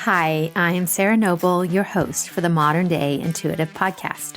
Hi, I'm Sarah Noble, your host for the Modern Day Intuitive Podcast.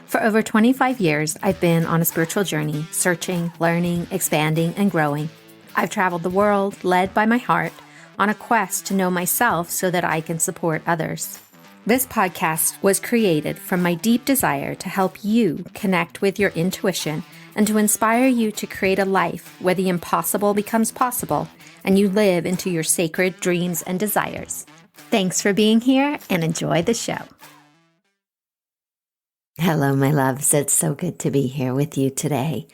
For over 25 years, I've been on a spiritual journey, searching, learning, expanding, and growing. I've traveled the world, led by my heart, on a quest to know myself so that I can support others. This podcast was created from my deep desire to help you connect with your intuition and to inspire you to create a life where the impossible becomes possible and you live into your sacred dreams and desires. Thanks for being here and enjoy the show. Hello, my loves. It's so good to be here with you today.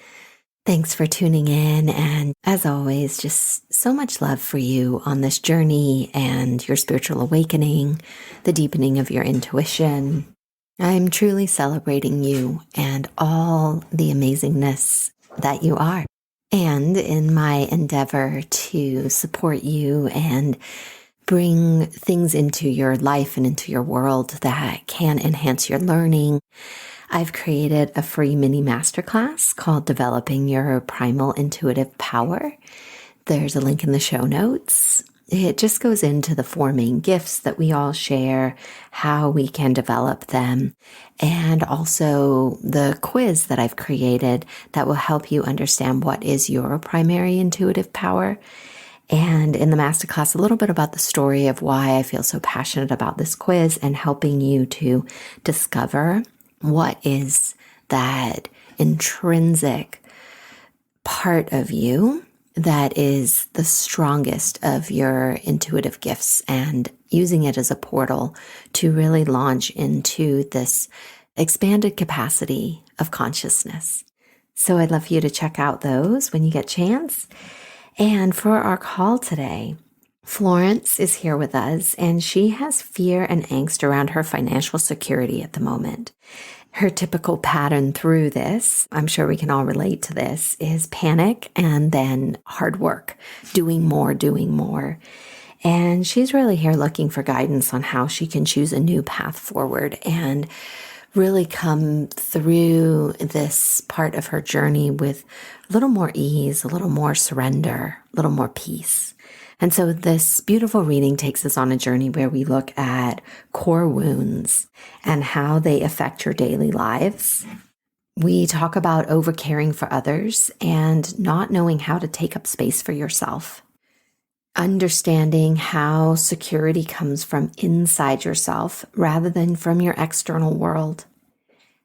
Thanks for tuning in. And as always, just so much love for you on this journey and your spiritual awakening, the deepening of your intuition. I'm truly celebrating you and all the amazingness that you are. And in my endeavor to support you and bring things into your life and into your world that can enhance your learning, I've created a free mini masterclass called Developing Your Primal Intuitive Power. There's a link in the show notes. It just goes into the 4 main gifts that we all share, how we can develop them, and also the quiz that I've created that will help you understand what is your primary intuitive power. And in the masterclass, a little bit about the story of why I feel so passionate about this quiz and helping you to discover what is that intrinsic part of you that is the strongest of your intuitive gifts and using it as a portal to really launch into this expanded capacity of consciousness. So I'd love for you to check out those when you get a chance. And for our call today, Florence is here with us, and she has fear and angst around her financial security at the moment. Her typical pattern through this, I'm sure we can all relate to this, is panic and then hard work, doing more. And she's really here looking for guidance on how she can choose a new path forward and really come through this part of her journey with a little more ease, a little more surrender, a little more peace. And so this beautiful reading takes us on a journey where we look at core wounds and how they affect your daily lives. We talk about overcaring for others and not knowing how to take up space for yourself. Understanding how security comes from inside yourself rather than from your external world.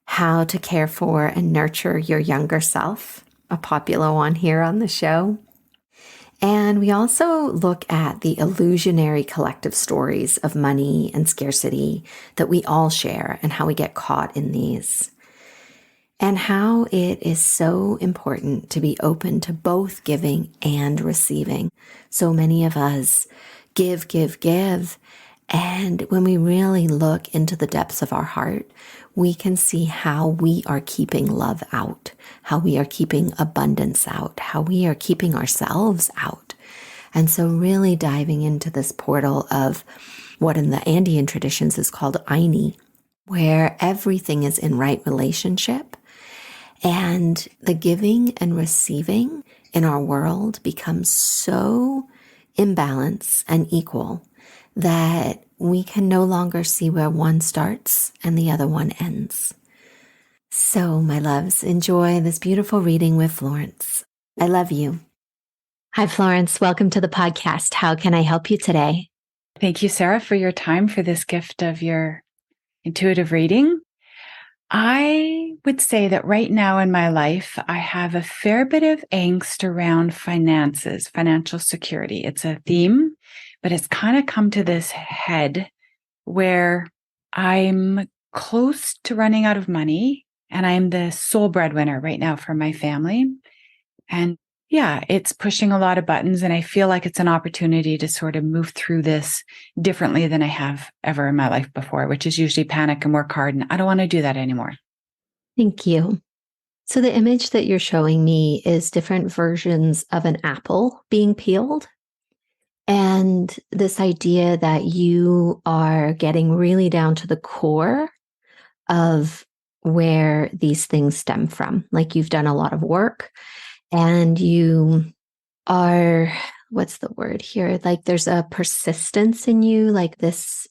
How to care for and nurture your younger self, a popular one here on the show. And we also look at the illusionary collective stories of money and scarcity that we all share and how we get caught in these. And how it is so important to be open to both giving and receiving. So many of us give. And when we really look into the depths of our heart, we can see how we are keeping love out, how we are keeping abundance out, how we are keeping ourselves out. And so really diving into this portal of what in the Andean traditions is called Aini, where everything is in right relationship. And the giving and receiving in our world becomes so imbalanced and equal that we can no longer see where one starts and the other one ends. So, my loves, enjoy this beautiful reading with Florence. I love you. Hi, Florence. Welcome to the podcast. How can I help you today? Thank you, Sarah, for your time for this gift of your intuitive reading. I would say that right now in my life, I have a fair bit of angst around finances, financial security. It's a theme, but it's kind of come to this head where I'm close to running out of money and I'm the sole breadwinner right now for my family. And yeah, it's pushing a lot of buttons and I feel like it's an opportunity to sort of move through this differently than I have ever in my life before, which is usually panic and work hard. And I don't want to do that anymore. Thank you. So the image that you're showing me is different versions of an apple being peeled. And this idea that you are getting really down to the core of where these things stem from. Like you've done a lot of work and you are what's the word here? Like there's a persistence in you, like this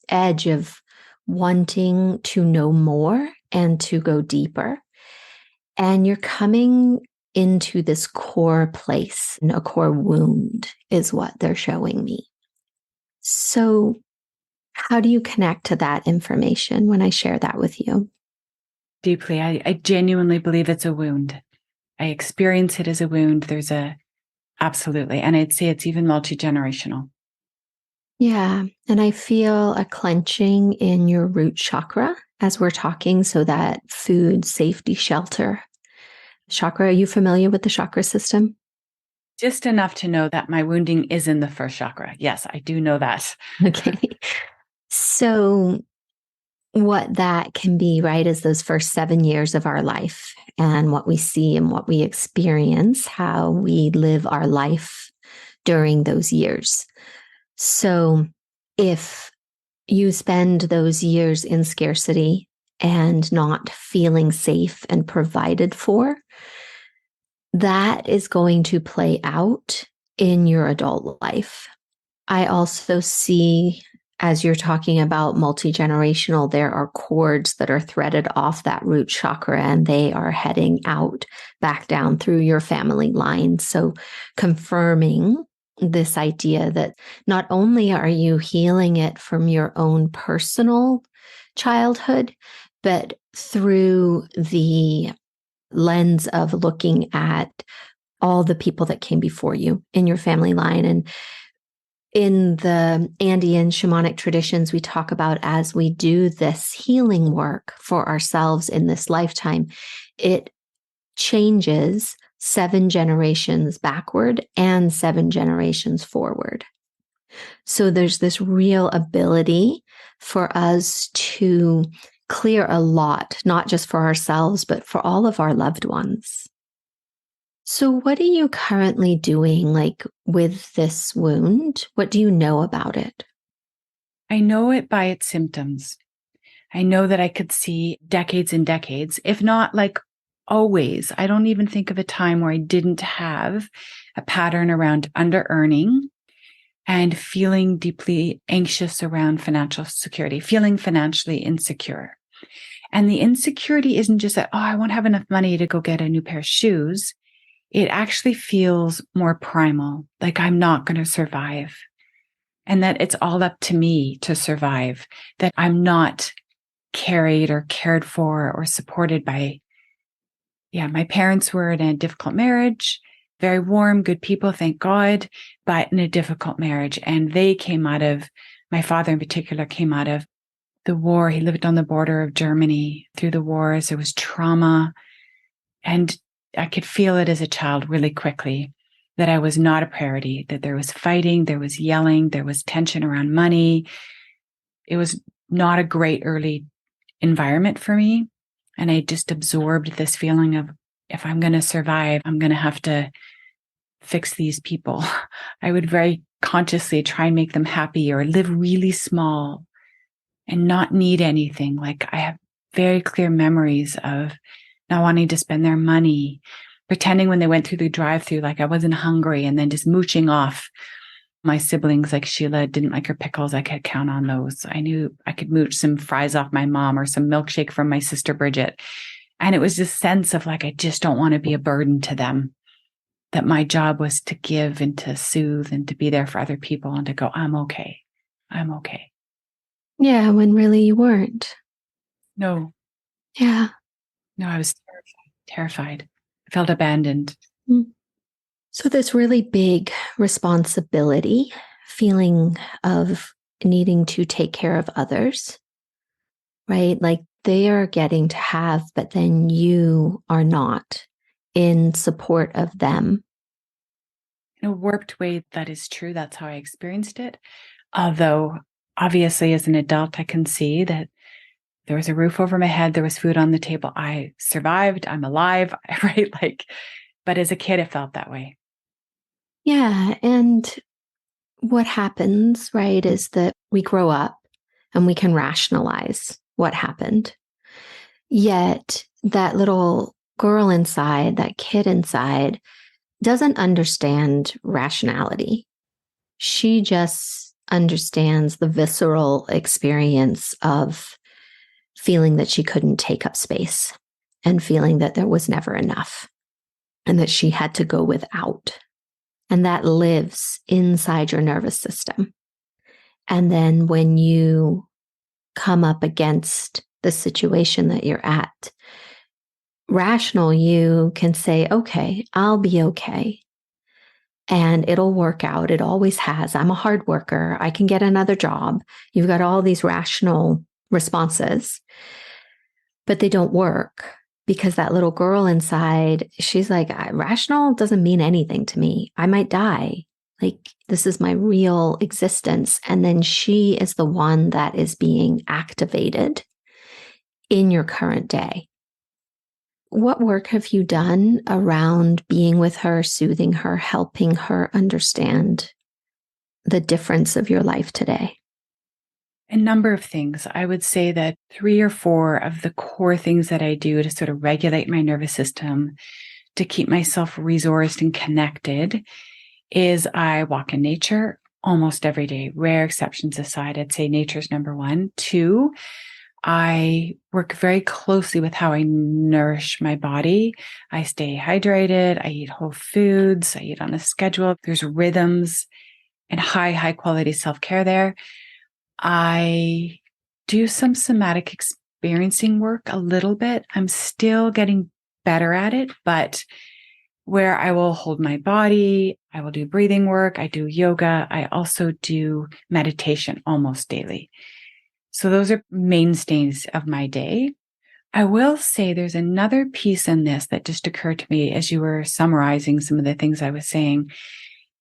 edge of wanting to know more and to go deeper. And you're coming into this core place, and a core wound is what they're showing me. So, how do you connect to that information when I share that with you? Deeply. I genuinely believe it's a wound. I experience it as a wound. Absolutely. And I'd say it's even multi-generational. Yeah. And I feel a clenching in your root chakra as we're talking. So, that food, safety, shelter chakra. Are you familiar with the chakra system? Just enough to know that my wounding is in the first chakra. Yes, I do know that. Okay. So, what that can be, right, is those first 7 years of our life and what we see and what we experience, how we live our life during those years. So, if you spend those years in scarcity and not feeling safe and provided for, that is going to play out in your adult life. I also see, as you're talking about multi-generational, there are cords that are threaded off that root chakra and they are heading out back down through your family line. So confirming this idea that not only are you healing it from your own personal childhood, but through the lens of looking at all the people that came before you in your family line. And in the Andean shamanic traditions, we talk about, as we do this healing work for ourselves in this lifetime, it changes 7 generations backward and 7 generations forward. So there's this real ability for us to clear a lot, not just for ourselves, but for all of our loved ones. So, what are you currently doing, like with this wound? What do you know about it? I know it by its symptoms. I know that I could see decades and decades, if not like always. I don't even think of a time where I didn't have a pattern around under earning and feeling deeply anxious around financial security, feeling financially insecure. And the insecurity isn't just that, oh, I won't have enough money to go get a new pair of shoes. It actually feels more primal, like I'm not going to survive. And that it's all up to me to survive, that I'm not carried or cared for or supported by, my parents were in a difficult marriage, very warm, good people, thank God, but in a difficult marriage. And they came out of, my father in particular came out of the war. He lived on the border of Germany through the wars. There was trauma. And I could feel it as a child really quickly that I was not a priority, that there was fighting, there was yelling, there was tension around money. It was not a great early environment for me. And I just absorbed this feeling of, if I'm going to survive, I'm going to have to fix these people. I would very consciously try and make them happy or live really small and not need anything. Like I have very clear memories of not wanting to spend their money, pretending when they went through the drive-through like I wasn't hungry, and then just mooching off my siblings. Like Sheila didn't like her pickles. I could count on those. I knew I could mooch some fries off my mom or some milkshake from my sister Bridget. And it was this sense of like, I just don't want to be a burden to them, that my job was to give and to soothe and to be there for other people and to go, I'm okay. I'm okay. Yeah, when really you weren't. No, Yeah. no, I was terrified. I felt abandoned. Mm. So, this really big responsibility, feeling of needing to take care of others, right? Like they are getting to have, but then you are not in support of them. In a warped way, that is true. That's how I experienced it. Although, obviously, as an adult, I can see that there was a roof over my head, there was food on the table. I survived. I'm alive, right? Like, but as a kid, it felt that way. Yeah. And what happens, right, is that we grow up and we can rationalize what happened. Yet that little girl inside, that kid inside, doesn't understand rationality. She just understands the visceral experience of feeling that she couldn't take up space and feeling that there was never enough and that she had to go without. And that lives inside your nervous system. And then when you come up against the situation that you're at, rational you can say, okay, I'll be okay. And it'll work out. It always has. I'm a hard worker. I can get another job. You've got all these rational responses, but they don't work because that little girl inside, she's like, rational doesn't mean anything to me. I might die. Like, this is my real existence. And then she is the one that is being activated in your current day. What work have you done around being with her, soothing her, helping her understand the difference of your life today? A number of things. I would say that 3 or 4 of the core things that I do to sort of regulate my nervous system, to keep myself resourced and connected, is I walk in nature almost every day. Rare exceptions aside, I'd say nature's number 1. 2, I work very closely with how I nourish my body. I stay hydrated. I eat whole foods. I eat on a schedule. There's rhythms and high quality self-care there. I do some somatic experiencing work a little bit. I'm still getting better at it, but where I will hold my body, I will do breathing work, I do yoga, I also do meditation almost daily. So those are mainstays of my day. I will say there's another piece in this that just occurred to me as you were summarizing some of the things I was saying,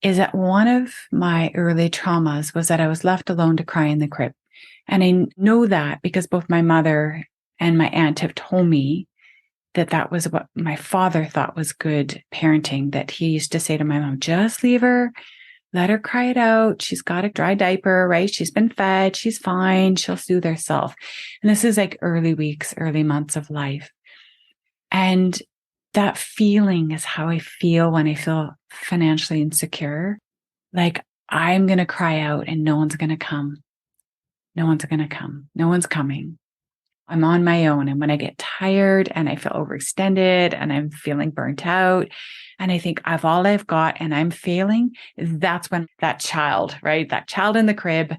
is that one of my early traumas was that I was left alone to cry in the crib. And I know that because both my mother and my aunt have told me that that was what my father thought was good parenting, that he used to say to my mom, just leave her, let her cry it out. She's got a dry diaper, right? She's been fed. She's fine. She'll soothe herself. And this is like early weeks, early months of life. And that feeling is how I feel when I feel financially insecure. Like I'm going to cry out and no one's going to come. No one's going to come. No one's coming. I'm on my own. And when I get tired and I feel overextended and I'm feeling burnt out and I think I've all I've got and I'm failing, that's when that child, right? That child in the crib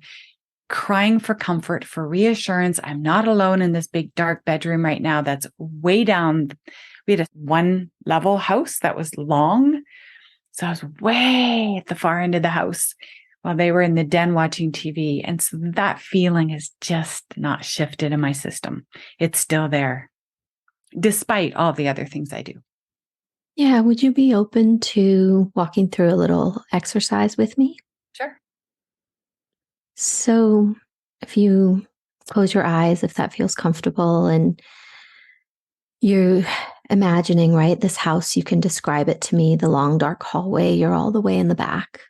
crying for comfort, for reassurance. I'm not alone in this big dark bedroom right now. That's way down. We had a 1-level house that was long. So I was way at the far end of the house while they were in the den watching TV. And so that feeling has just not shifted in my system. It's still there, despite all the other things I do. Yeah, would you be open to walking through a little exercise with me? Sure. So if you close your eyes, if that feels comfortable, and you're imagining, right, this house, you can describe it to me, the long, dark hallway, you're all the way in the back.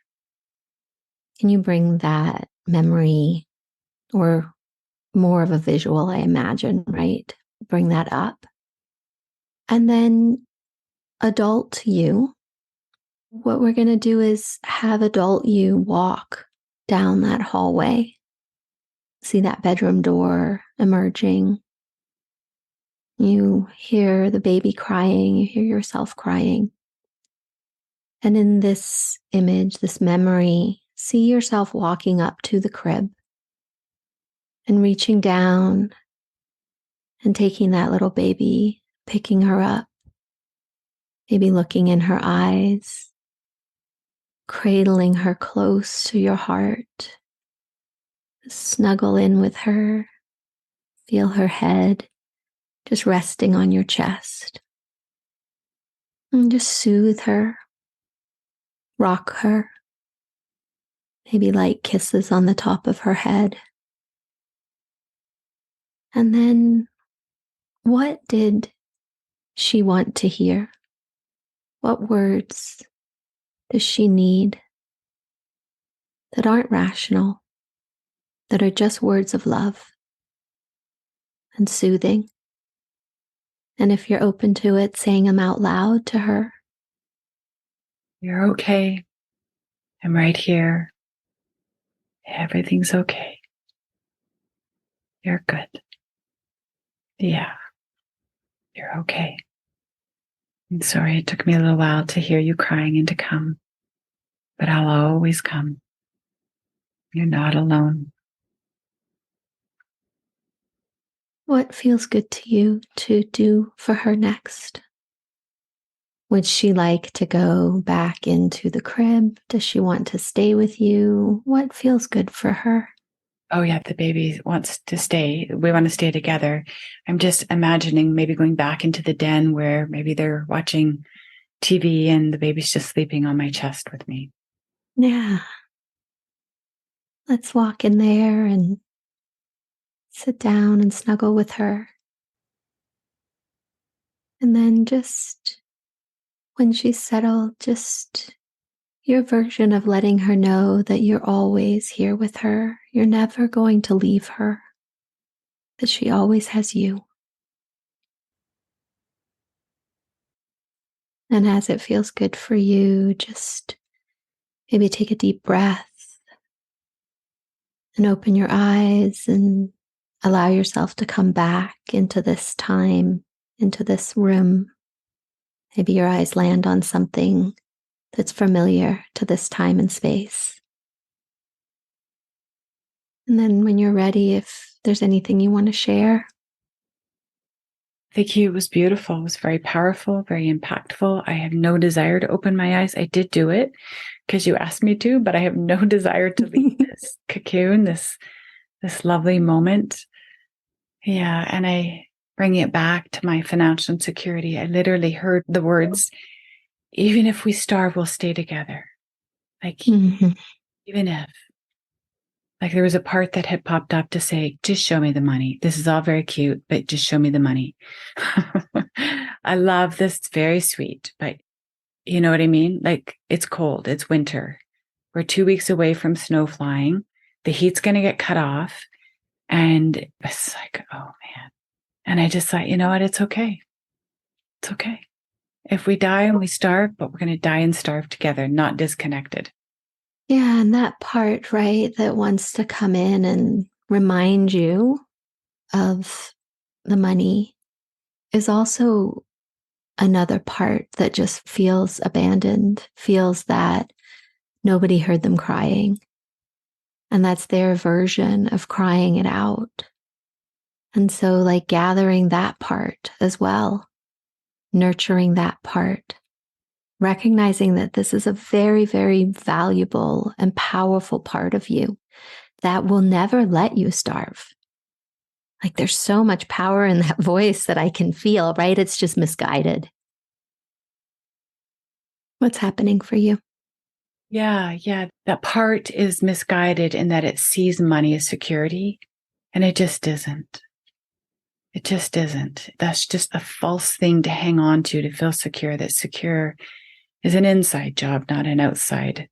Can you bring that memory or more of a visual, I imagine, right? Bring that up. And then adult you, what we're going to do is have adult you walk down that hallway. See that bedroom door emerging. You hear the baby crying, you hear yourself crying. And in this image, this memory, see yourself walking up to the crib and reaching down and taking that little baby, picking her up, maybe looking in her eyes, cradling her close to your heart. Snuggle in with her, feel her head just resting on your chest. And just soothe her, rock her, maybe light kisses on the top of her head. And then, what did she want to hear? What words does she need that aren't rational, that are just words of love and soothing? And if you're open to it, saying them out loud to her. You're okay. I'm right here. Everything's okay. You're good. Yeah, you're okay. I'm sorry it took me a little while to hear you crying and to come, but I'll always come. You're not alone. What feels good to you to do for her next? Would she like to go back into the crib? Does she want to stay with you? What feels good for her? Oh, yeah, the baby wants to stay. We want to stay together. I'm just imagining maybe going back into the den where maybe they're watching TV and the baby's just sleeping on my chest with me. Yeah. Let's walk in there and sit down and snuggle with her. And then just when she's settled, just your version of letting her know that you're always here with her. You're never going to leave her, that she always has you. And as it feels good for you, just maybe take a deep breath and open your eyes and allow yourself to come back into this time, into this room. Maybe your eyes land on something that's familiar to this time and space. And then when you're ready, if there's anything you want to share. Thank you. It was beautiful. It was very powerful, very impactful. I have no desire to open my eyes. I did do it because you asked me to, but I have no desire to leave this cocoon, this lovely moment. Yeah. And I bring it back to my financial insecurity. I literally heard the words, even if we starve, we'll stay together. Like, even if, like, there was a part that had popped up to say, just show me the money. This is all very cute, but just show me the money. I love this. It's very sweet, but you know what I mean? Like, it's cold. It's winter. We're 2 weeks away from snow flying. The heat's going to get cut off. And it's like, oh man. And I just thought, you know what? It's okay. It's okay. If we die and we starve, but we're going to die and starve together, not disconnected. Yeah, and that part, right, that wants to come in and remind you of the money is also another part that just feels abandoned, feels that nobody heard them crying. And that's their version of crying it out. And so, like, gathering that part as well, nurturing that part, recognizing that this is a very, very valuable and powerful part of you that will never let you starve. Like, there's so much power in that voice that I can feel, right? It's just misguided. What's happening for you? Yeah, yeah. That part is misguided in that it sees money as security, and it just isn't. It just isn't. That's just a false thing to hang on to feel secure. That secure is an inside job, not an outside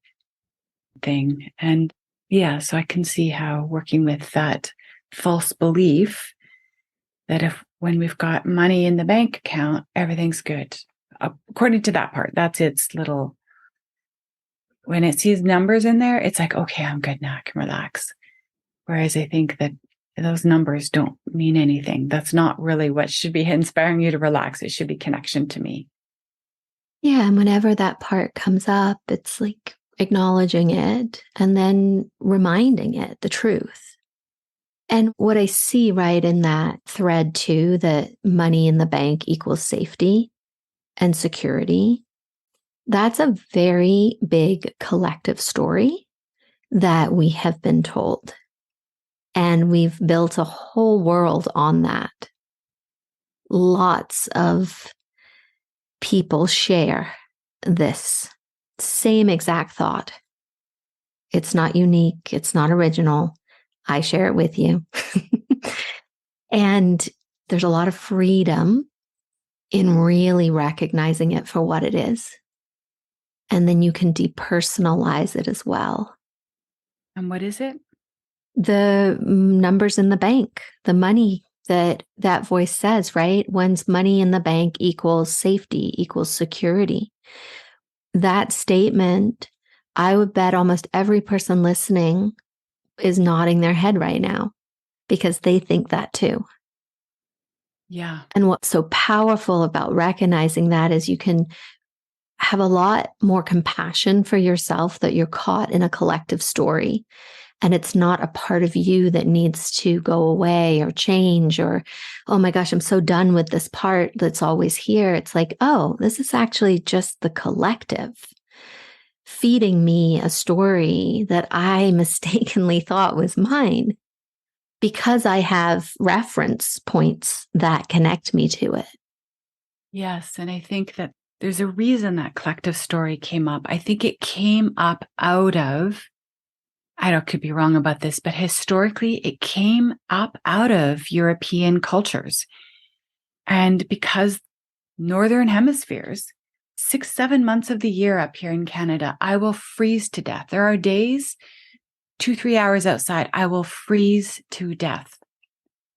thing. And yeah, so I can see how working with that false belief that if when we've got money in the bank account, everything's good. According to that part, that's its little, when it sees numbers in there, it's like, okay, I'm good now. I can relax. Whereas I think that those numbers don't mean anything. That's not really what should be inspiring you to relax. It should be connection to me. Yeah, and whenever that part comes up, it's like acknowledging it and then reminding it the truth. And what I see right in that thread too, that money in the bank equals safety and security, that's a very big collective story that we have been told. And we've built a whole world on that. Lots of people share this same exact thought. It's not unique. It's not original. I share it with you. And there's a lot of freedom in really recognizing it for what it is. And then you can depersonalize it as well. And what is it? The numbers in the bank, the money that voice says, right? When's money in the bank equals safety, equals security. that statement, I would bet almost every person listening is nodding their head right now because they think that too. Yeah. And what's so powerful about recognizing that is you can have a lot more compassion for yourself that you're caught in a collective story. And it's not a part of you that needs to go away or change or, oh my gosh, I'm so done with this part that's always here. It's like, oh, this is actually just the collective feeding me a story that I mistakenly thought was mine because I have reference points that connect me to it. Yes. And I think that there's a reason that collective story came up. I think it came up out of, could be wrong about this, but historically it came up out of European cultures. And because Northern hemispheres, 6, 7 months of the year up here in Canada, I will freeze to death. There are days, 2, 3 hours outside, I will freeze to death.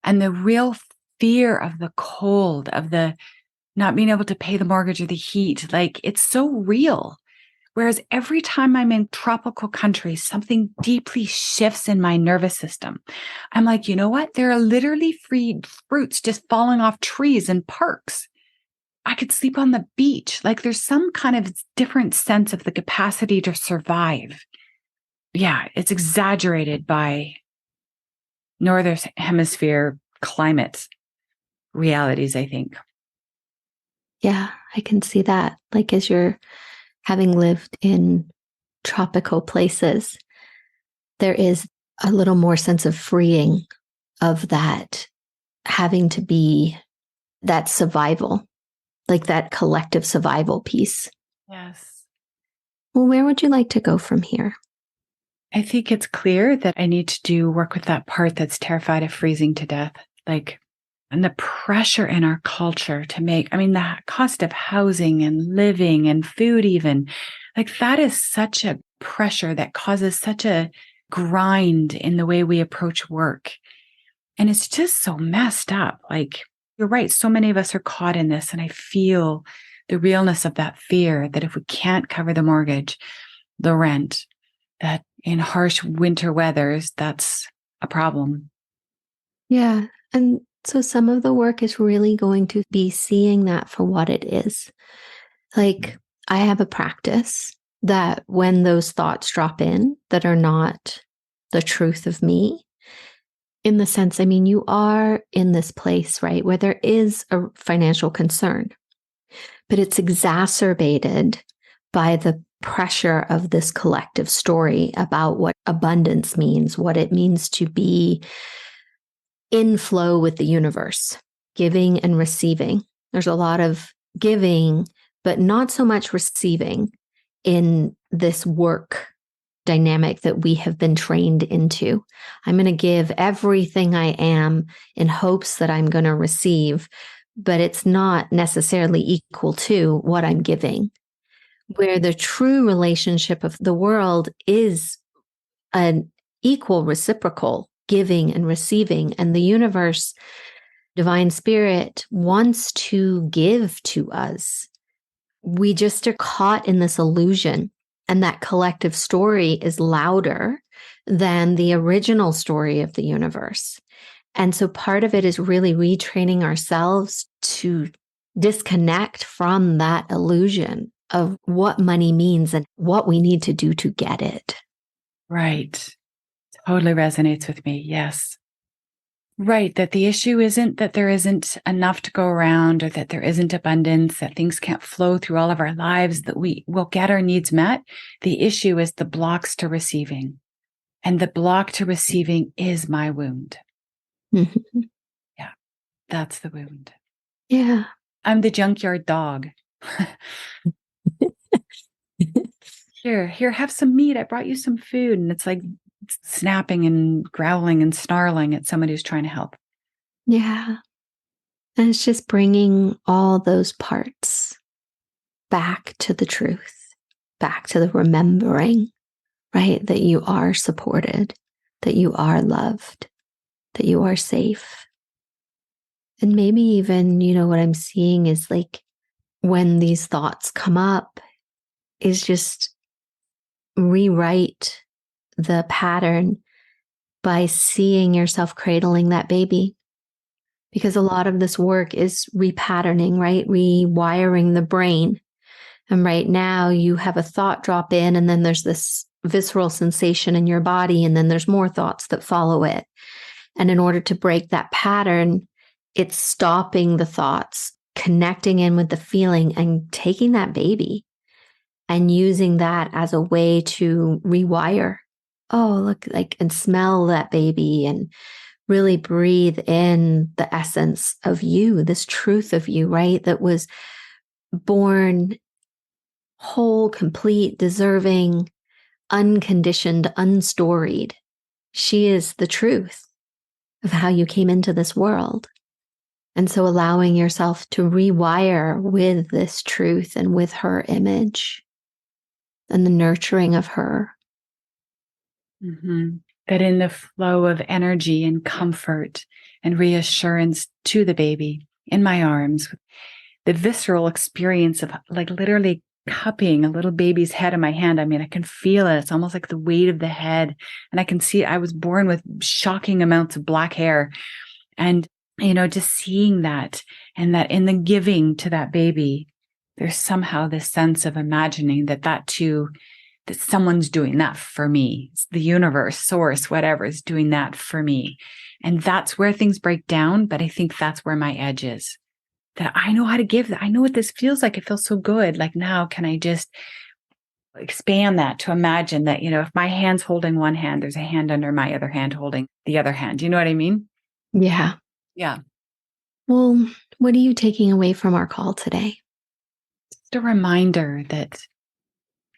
And the real fear of the cold, of the not being able to pay the mortgage or the heat, like it's so real. Whereas every time I'm in tropical countries, something deeply shifts in my nervous system. I'm like, you know what? There are literally free fruits just falling off trees in parks. I could sleep on the beach. Like there's some kind of different sense of the capacity to survive. Yeah, it's exaggerated by Northern Hemisphere climate realities, I think. Yeah, I can see that. Like as you're having lived in tropical places, there is a little more sense of freeing of that having to be that survival, like that collective survival piece. Yes. Well, where would you like to go from here? I think it's clear that I need to do work with that part that's terrified of freezing to death. Like, and the pressure in our culture to make, the cost of housing and living and food, even like that is such a pressure that causes such a grind in the way we approach work. And it's just so messed up. Like, you're right. So many of us are caught in this. And I feel the realness of that fear that if we can't cover the mortgage, the rent, that in harsh winter weathers, that's a problem. Yeah. And so some of the work is really going to be seeing that for what it is. Like, I have a practice that when those thoughts drop in that are not the truth of me, in the sense, you are in this place, right, where there is a financial concern, but it's exacerbated by the pressure of this collective story about what abundance means, what it means to be in flow with the universe, giving and receiving. There's a lot of giving, but not so much receiving in this work dynamic that we have been trained into. I'm going to give everything I am in hopes that I'm going to receive, but it's not necessarily equal to what I'm giving. Where the true relationship of the world is an equal reciprocal giving and receiving, and the universe, divine spirit, wants to give to us. We just are caught in this illusion, and that collective story is louder than the original story of the universe. And so part of it is really retraining ourselves to disconnect from that illusion of what money means and what we need to do to get it. Right. Totally resonates with me. Yes. Right. That the issue isn't that there isn't enough to go around or that there isn't abundance, that things can't flow through all of our lives, that we will get our needs met. The issue is the blocks to receiving. And the block to receiving is my wound. Mm-hmm. Yeah. That's the wound. Yeah. I'm the junkyard dog. Here, have some meat. I brought you some food. And it's like snapping and growling and snarling at somebody who's trying to help. Yeah. And it's just bringing all those parts back to the truth, back to the remembering, right? That you are supported, that you are loved, that you are safe. And maybe even, what I'm seeing is like when these thoughts come up, is just rewrite the pattern by seeing yourself cradling that baby. Because a lot of this work is repatterning, right? Rewiring the brain. And right now you have a thought drop in, and then there's this visceral sensation in your body, and then there's more thoughts that follow it. And in order to break that pattern, it's stopping the thoughts, connecting in with the feeling, and taking that baby and using that as a way to rewire. Oh, look, like, and smell that baby and really breathe in the essence of you, this truth of you, right? That was born whole, complete, deserving, unconditioned, unstoried. She is the truth of how you came into this world. And so allowing yourself to rewire with this truth and with her image and the nurturing of her. Mm-hmm. That in the flow of energy and comfort and reassurance to the baby in my arms, the visceral experience of like literally cupping a little baby's head in my hand. I mean, I can feel it. It's almost like the weight of the head. And I can see I was born with shocking amounts of black hair. And, just seeing that, and that in the giving to that baby, there's somehow this sense of imagining that too, that someone's doing that for me. It's the universe, source, whatever is doing that for me. And that's where things break down. But I think that's where my edge is. That I know how to give that. I know what this feels like. It feels so good. Like, now can I just expand that to imagine that, if my hand's holding one hand, there's a hand under my other hand holding the other hand. You know what I mean? Yeah. Yeah. Well, what are you taking away from our call today? Just a reminder that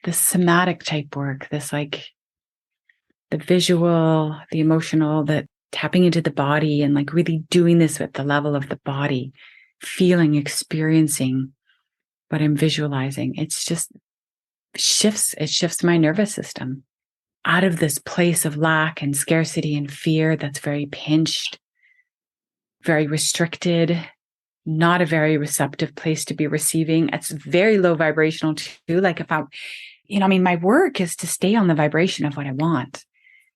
the somatic type work, this like the visual, the emotional, that tapping into the body and like really doing this at the level of the body, feeling, experiencing what I'm visualizing. It's just it shifts my nervous system out of this place of lack and scarcity and fear that's very pinched, very restricted, not a very receptive place to be receiving. It's very low vibrational too. Like if my work is to stay on the vibration of what I want.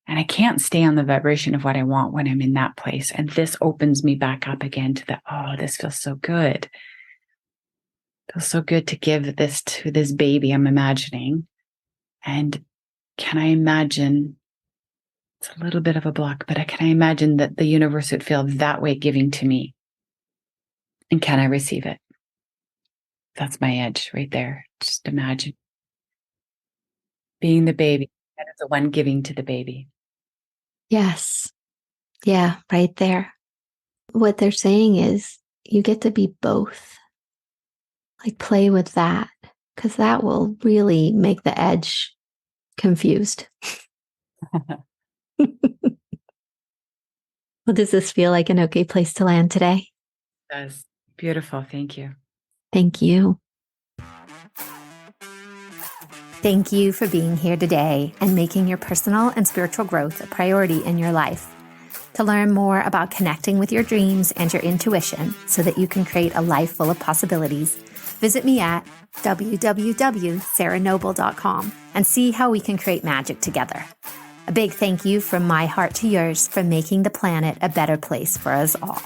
And I can't stay on the vibration of what I want when I'm in that place. And this opens me back up again to this feels so good. It feels so good to give this to this baby I'm imagining. And can I imagine, it's a little bit of a block, but can I imagine that the universe would feel that way giving to me? And can I receive it? That's my edge right there. Just imagine being the baby and the one giving to the baby. Yes. Yeah, right there. What they're saying is you get to be both. Like, play with that, because that will really make the edge confused. Well, does this feel like an okay place to land today? It does. Beautiful. Thank you. Thank you. Thank you for being here today and making your personal and spiritual growth a priority in your life. To learn more about connecting with your dreams and your intuition so that you can create a life full of possibilities, visit me at www.sarahnoble.com and see how we can create magic together. A big thank you from my heart to yours for making the planet a better place for us all.